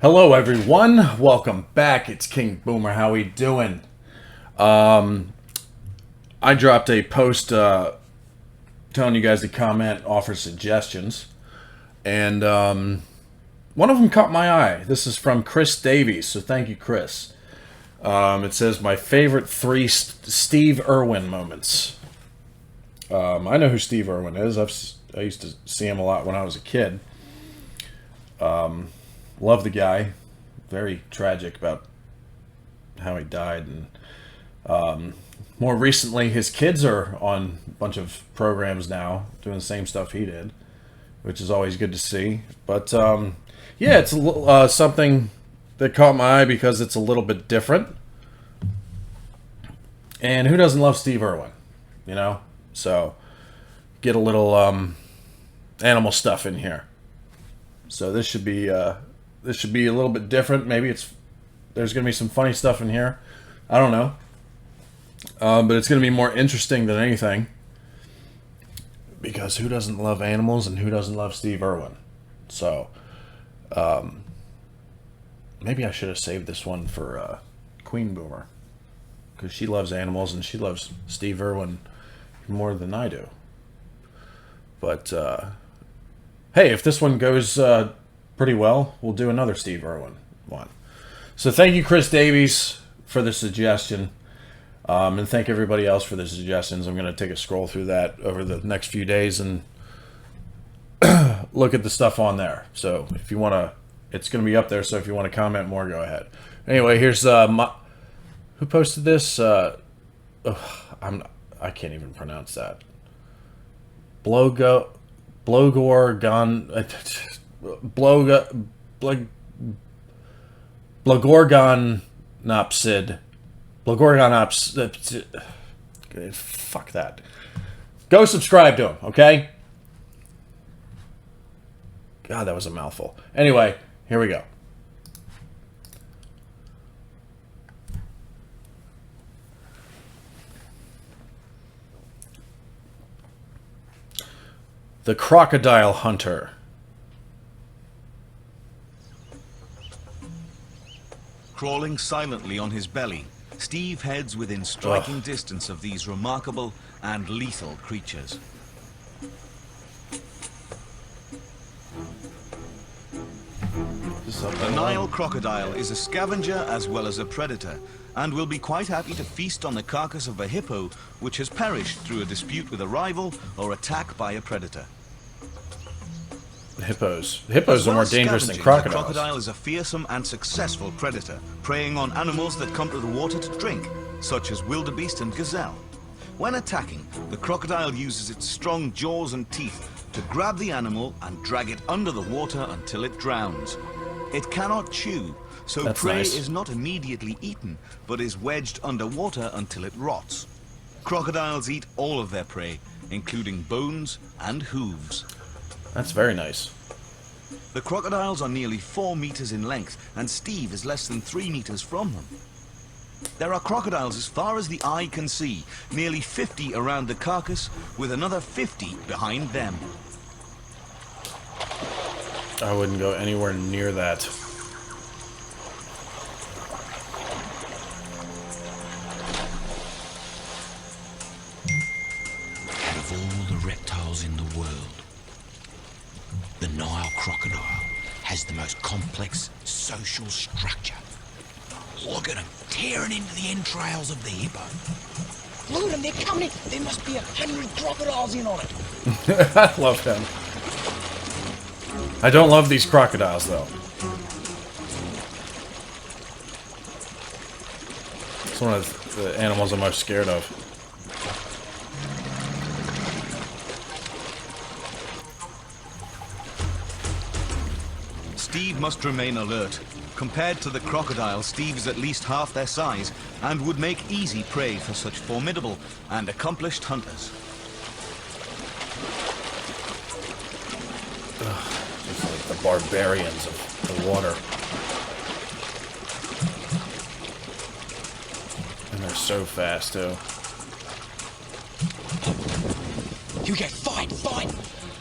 Hello everyone, welcome back. It's King Boomer. How we doing? I dropped a post telling you guys to comment, offer suggestions, and one of them caught my eye. This is from Chris Davies, so thank you, Chris. It says my favorite three Steve Irwin moments. I know who Steve Irwin is. I used to see him a lot when I was a kid. Love the guy. Very tragic about how he died. And more recently, his kids are on a bunch of programs now, doing the same stuff he did, which is always good to see. But yeah, it's something that caught my eye because it's a little bit different. And who doesn't love Steve Irwin? You know? So, get a little animal stuff in here. So this should be a little bit different. Maybe there's going to be some funny stuff in here. I don't know. But it's going to be more interesting than anything. Because who doesn't love animals and who doesn't love Steve Irwin? So, maybe I should have saved this one for Queen Boomer. Because she loves animals and she loves Steve Irwin more than I do. But, hey, if this one goes pretty well, we'll do another Steve Irwin one. So thank you, Chris Davies, for the suggestion. And thank everybody else for the suggestions. I'm going to take a scroll through that over the next few days and look at the stuff on there. So if you want to, it's going to be up there. So if you want to comment more, go ahead. Anyway, here's who posted this? I can't even pronounce that. Blogorgonopsid. Fuck that. Go subscribe to him, okay? God, that was a mouthful. Anyway, here we go. The Crocodile Hunter. Crawling silently on his belly, Steve heads within striking distance of these remarkable and lethal creatures. The Nile crocodile is a scavenger as well as a predator, and will be quite happy to feast on the carcass of a hippo which has perished through a dispute with a rival or attack by a predator. Hippos are more dangerous than crocodiles. The crocodile is a fearsome and successful predator, preying on animals that come to the water to drink, such as wildebeest and gazelle. When attacking, the crocodile uses its strong jaws and teeth to grab the animal and drag it under the water until it drowns. It cannot chew, so That's prey nice. is not immediately eaten, but is wedged underwater until it rots. Crocodiles eat all of their prey, including bones and hooves. That's very nice. The crocodiles are nearly 4 meters in length, and Steve is less than 3 meters from them. There are crocodiles as far as the eye can see, nearly 50 around the carcass, with another 50 behind them. I wouldn't go anywhere near that. Out of all the reptiles in the world, the Nile crocodile has the most complex social structure. Look at them tearing into the entrails of the hippo. Look at them, they're coming in. There must be 100 crocodiles in on it. I love them. I don't love these crocodiles, though. It's one of the animals I'm most scared of. Steve must remain alert. Compared to the crocodile, Steve is at least half their size and would make easy prey for such formidable and accomplished hunters. Just like the barbarians of the water. And they're so fast, too. You get fight!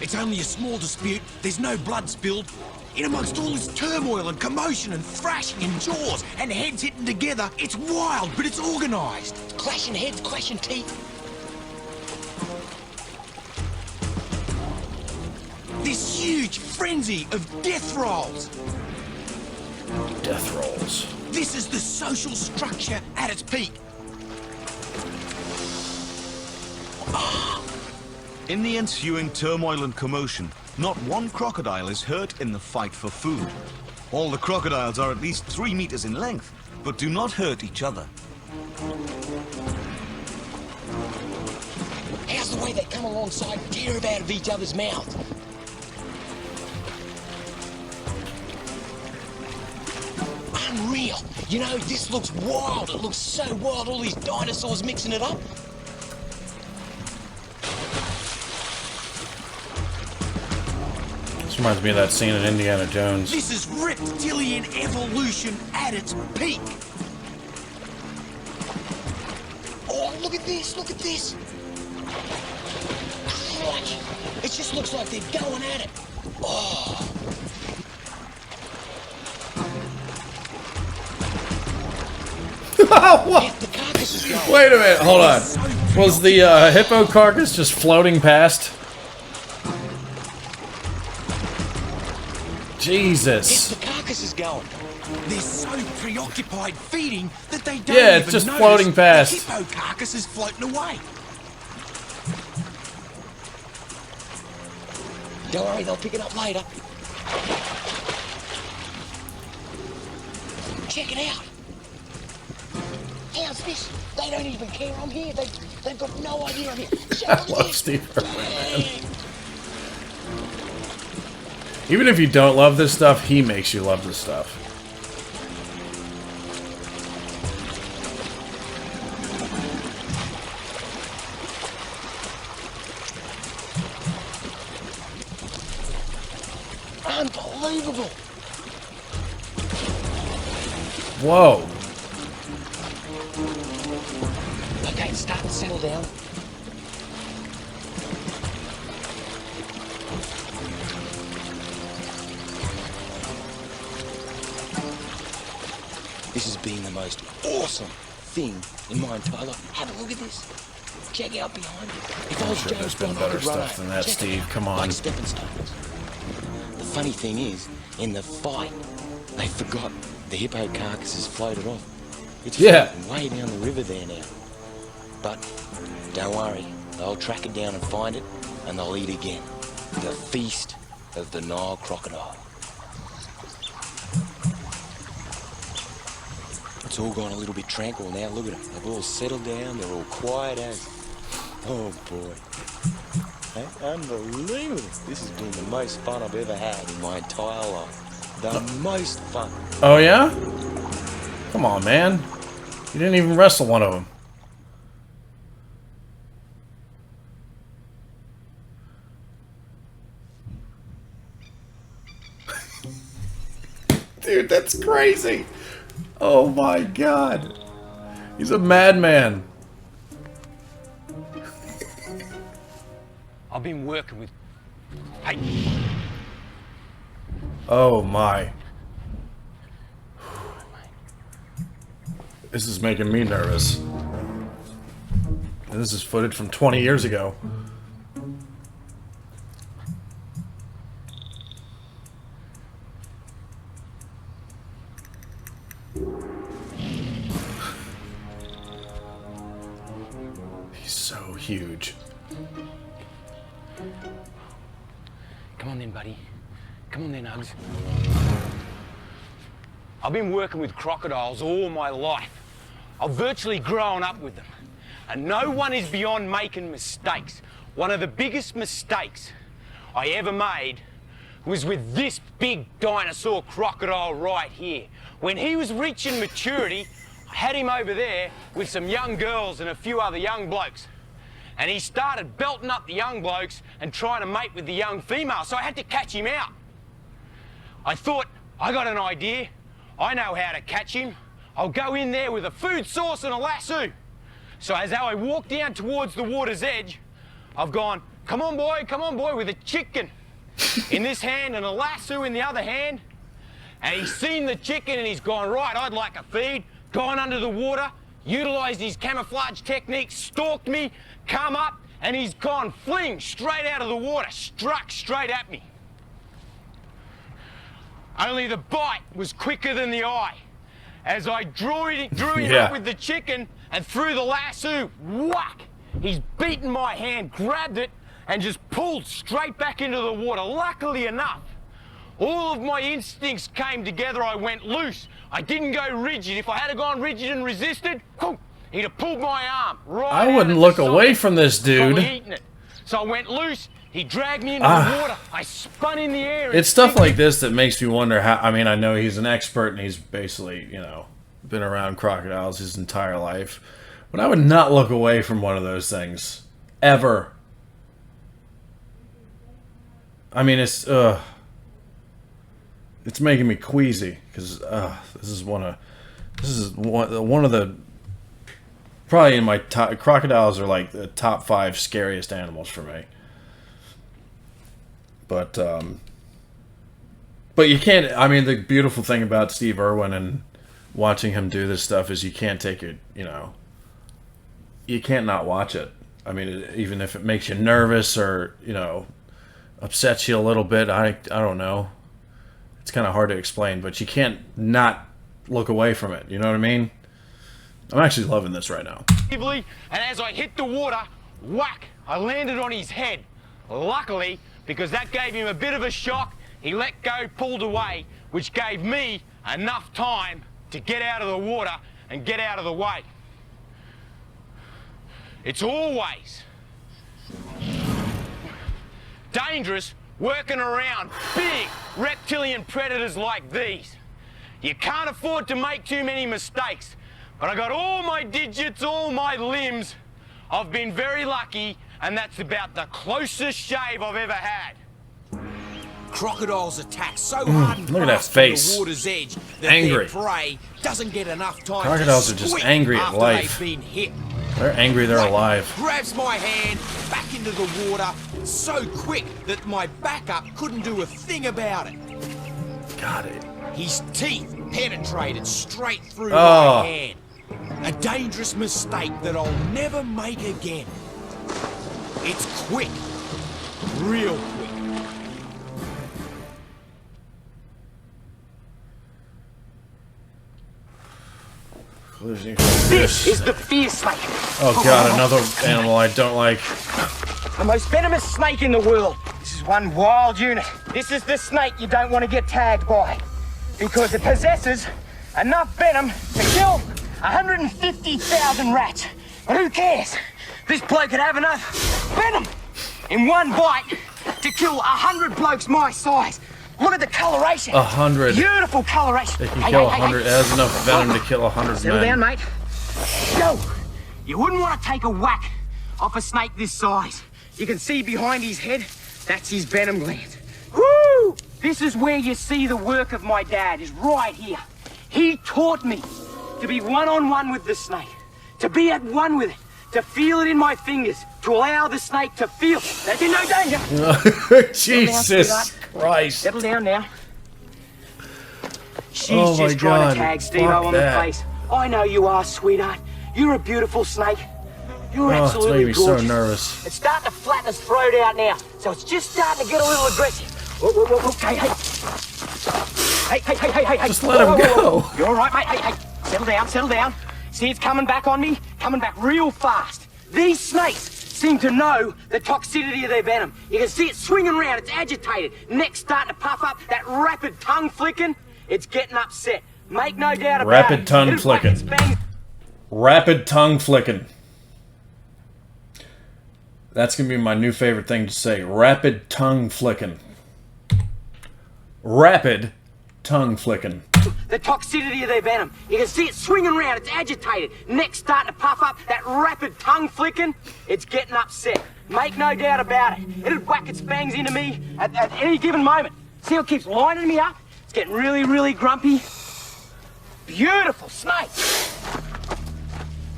It's only a small dispute. There's no blood spilled. In amongst all this turmoil and commotion and thrashing and jaws and heads hitting together, it's wild, but it's organised. Clashing heads, clashing teeth. This huge frenzy of death rolls. Death rolls. This is the social structure at its peak. In the ensuing turmoil and commotion, not one crocodile is hurt in the fight for food. All the crocodiles are at least 3 meters in length, but do not hurt each other. How's the way they come alongside and tear about of each other's mouths? Unreal. You know, this looks wild. It looks so wild, all these dinosaurs mixing it up. This reminds me of that scene in Indiana Jones. This is reptilian evolution at its peak. Oh, look at this, look at this. Crikey. It just looks like they're going at it. Oh. What? The carcass is going. Wait a minute, hold on. Was the hippo carcass just floating past? Jesus. The carcass is going. They're so preoccupied feeding that they don't Yeah, it's even just notice floating past. the hippo carcass is floating away. Don't worry, they'll pick it up later. Check it out. How's this? They don't even care I'm here. They've got no idea I'm here. I love Steve Irwin, man. Even if you don't love this stuff, he makes you love this stuff. Unbelievable. Whoa. Okay, it's starting to settle down. This has been the most awesome thing in my entire life. Have a look at this. Check out behind you. If I was Sure, James there's been Bond, I better could run stuff over. than that, Check it Steve. out. Come on. Like stepping stones. The funny thing is, in the fight, they forgot the hippo carcasses floated off. It's floating way down the river there now. But don't worry, they'll track it down and find it, and they'll eat again. The feast of the Nile crocodile. It's all gone a little bit tranquil now. Look at them. They've all settled down. They're all quiet as. Oh boy. Hey, unbelievable. This has been the most fun I've ever had in my entire life. The most fun. Oh, yeah? Come on, man. You didn't even wrestle one of them. Dude, that's crazy. Oh my god. He's a madman. I've been working with... Hey, Oh my. This is making me nervous. And this is footage from 20 years ago. He's so huge. come on then, buddy. Come on then, Uggs. I've been working with crocodiles all my life. I've virtually grown up with them. And no one is beyond making mistakes. One of the biggest mistakes I ever made was with this big dinosaur crocodile right here. When he was reaching maturity, I had him over there with some young girls and a few other young blokes. And he started belting up the young blokes and trying to mate with the young female, so I had to catch him out. I thought, I got an idea. I know how to catch him. I'll go in there with a food source and a lasso. So as I walk down towards the water's edge, I've gone, come on boy, with a chicken. in this hand and a lasso in the other hand. And he's seen the chicken and he's gone, right, I'd like a feed. Gone under the water, utilised his camouflage technique, stalked me, come up, and he's gone fling straight out of the water, struck straight at me. Only the bite was quicker than the eye. As I drew him up with the chicken and threw the lasso, whack! He's beaten my hand, grabbed it, and just pulled straight back into the water. Luckily enough, all of my instincts came together. I went loose. I didn't go rigid. If I had gone rigid and resisted, he'd have pulled my arm right I wouldn't look away from this dude. So I went loose. He dragged me into the water. I spun in the air. It's stuff like this that makes me wonder how. I mean, I know he's an expert and he's basically, you know, been around crocodiles his entire life. But I would not look away from one of those things. Ever. I mean, it's making me queasy because this is one of the probably in my top. Crocodiles are like the top 5 scariest animals for me. But you can't. I mean, the beautiful thing about Steve Irwin and watching him do this stuff is you can't take it. You know, you can't not watch it. I mean, even if it makes you nervous or, you know, upsets you a little bit. I don't know. It's kind of hard to explain, but you can't not look away from it. You know what I mean? I'm actually loving this right now. And as I hit the water, whack! I landed on his head. Luckily, because that gave him a bit of a shock, he let go, pulled away, which gave me enough time to get out of the water and get out of the way. It's always dangerous working around big reptilian predators like these. You can't afford to make too many mistakes, but I got all my digits, all my limbs. I've been very lucky, and that's about the closest shave I've ever had. Crocodiles attack so hard and look at that fast from face. the water's edge that Angry. their prey doesn't get enough time Crocodiles to are just squeak angry at after life. they've been hit. They're angry they're alive. Grabs my hand back into the water so quick that my backup couldn't do a thing about it. Got it. His teeth penetrated straight through Oh. my hand. A dangerous mistake that I'll never make again. It's quick. Real quick. This is the fear snake. Oh god, another animal I don't like. The most venomous snake in the world. This is one wild unit. This is the snake you don't want to get tagged by, because it possesses enough venom to kill 150,000 rats. But who cares? This bloke could have enough venom in one bite to kill 100 blokes my size. Look at the coloration. 100. Beautiful coloration. They can kill 100. It has enough venom to kill 100 Settle down, men. mate. Go. You wouldn't want to take a whack off a snake this size. You can see behind his head, that's his venom glands. Woo! This is where you see the work of my dad, is right here. He taught me to be one-on-one with the snake, to be at one with it, to feel it in my fingers, to allow the snake to feel there's in no danger. Jesus Christ. Settle down now. She's Oh my just trying God, to tag Steve fuck on that. the face. I know you are, sweetheart. You're a beautiful snake. You're Oh, it's absolutely making me so gorgeous. nervous. It's starting to flatten his throat out now, so it's just starting to get a little aggressive. Whoa, whoa, whoa, whoa. Hey. Just let him go. You're all right, mate. Hey. Settle down. See, it's coming back on me, coming back real fast. These snakes seem to know the toxicity of their venom. You can see it swinging around, it's agitated. Neck's starting to puff up, that rapid tongue flicking, it's getting upset. Make no doubt about it. Rapid tongue It'll whack flicking. its fangs. Rapid tongue flicking. That's going to be my new favorite thing to say. Rapid tongue flicking. Rapid tongue flicking. The toxicity of their venom. You can see it swinging around, it's agitated. Neck's starting to puff up, that rapid tongue flicking, it's getting upset. Make no doubt about it. It'll whack its fangs into me at any given moment. See how it keeps lining me up? It's getting really, really grumpy. Beautiful snake.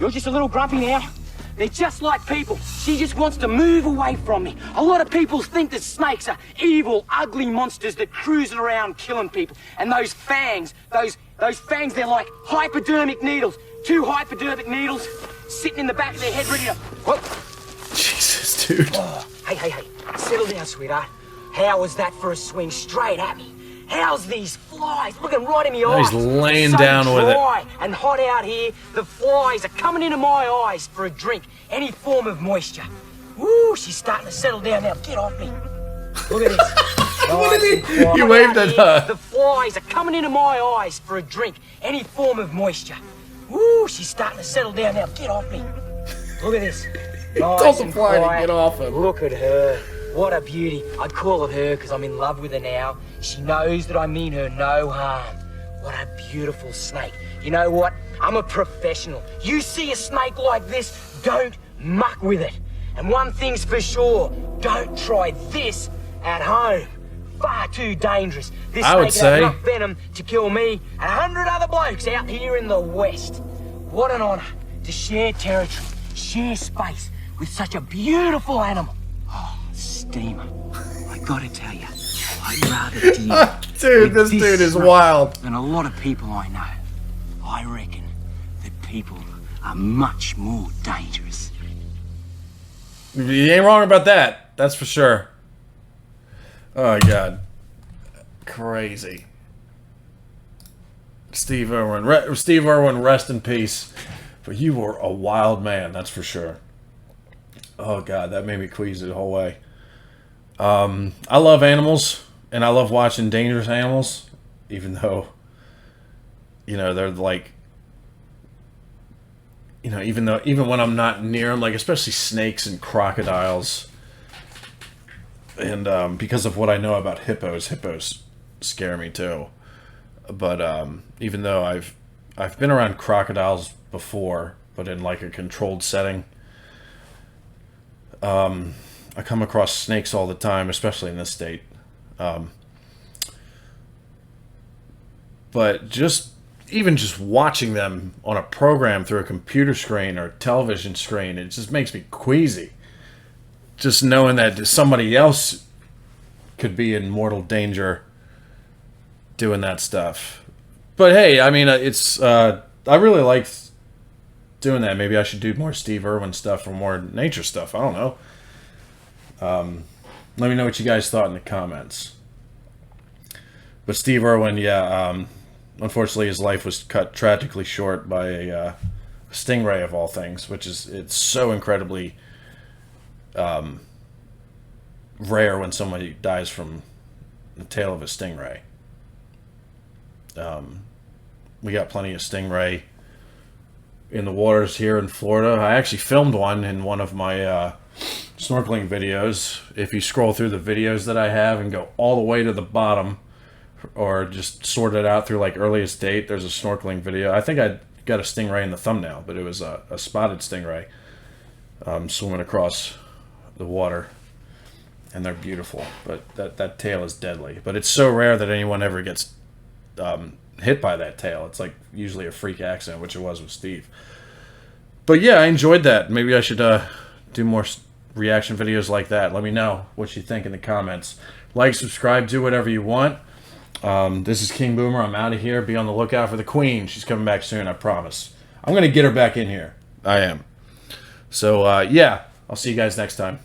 You're just a little grumpy now, They're just like people. She just wants to move away from me. A lot of people think that snakes are evil, ugly monsters that cruising around killing people. And those fangs, those fangs, they're like hypodermic needles. 2 hypodermic needles sitting in the back of their head ready to... Whoa. Jesus, dude. Oh, hey. Settle down, sweetheart. How was that for a swing straight at me? How's these flies looking right in my eyes? He's laying So down with it. dry and hot out here. The flies are coming into my eyes for a drink. Any form of moisture. Woo, she's starting to settle down now. Get off me. Look at this. What did he? Nice and You quiet waved out at here. her. The flies are coming into my eyes for a drink. Any form of moisture. Woo, she's starting to settle down now. Get off me. Look at this. Nice the and fly to quiet. get off him. Look at her. What a beauty. I'd call it her because I'm in love with her now. She knows that I mean her no harm. What a beautiful snake. You know what? I'm a professional. You see a snake like this, don't muck with it. And one thing's for sure, don't try this at home. Far too dangerous. This I would snake had say. enough venom to kill me and 100 other blokes out here in the West. What an honor to share territory, share space with such a beautiful animal. Oh, steamer. I gotta tell you, I'd rather deal Dude, with this dude is snake wild. than a lot of people I know. I reckon that people are much more dangerous. You ain't wrong about that. That's for sure. Oh, God. Crazy. Steve Irwin. Steve Irwin, rest in peace. But you were a wild man, that's for sure. Oh, God, that made me queasy the whole way. I love animals, and I love watching dangerous animals, even though, you know, they're like, you know, even when I'm not near them, like especially snakes and crocodiles, and because of what I know about hippos scare me too. But even though I've been around crocodiles before, but in like a controlled setting, I come across snakes all the time, especially in this state. But even just watching them on a program through a computer screen or a television screen, it just makes me queasy. Just knowing that somebody else could be in mortal danger doing that stuff. But hey, I mean, I really like doing that. Maybe I should do more Steve Irwin stuff or more nature stuff. I don't know. Let me know what you guys thought in the comments. But Steve Irwin, yeah, unfortunately his life was cut tragically short by a stingray of all things, which it's so incredibly rare when somebody dies from the tail of a stingray. We got plenty of stingray in the waters here in Florida. I actually filmed one in one of my snorkeling videos. If you scroll through the videos that I have and go all the way to the bottom, or just sort it out through like earliest date, there's a snorkeling video. I think I got a stingray in the thumbnail, but it was a spotted stingray swimming across the water, and they're beautiful. But that tail is deadly. But it's so rare that anyone ever gets hit by that tail. It's like usually a freak accident, which it was with Steve. But yeah, I enjoyed that. Maybe I should do more reaction videos like that. Let me know what you think in the comments. Like, subscribe, do whatever you want. This is King Boomer. I'm out of here. Be on the lookout for the Queen. She's coming back soon, I promise. I'm going to get her back in here. I am. So, yeah, I'll see you guys next time.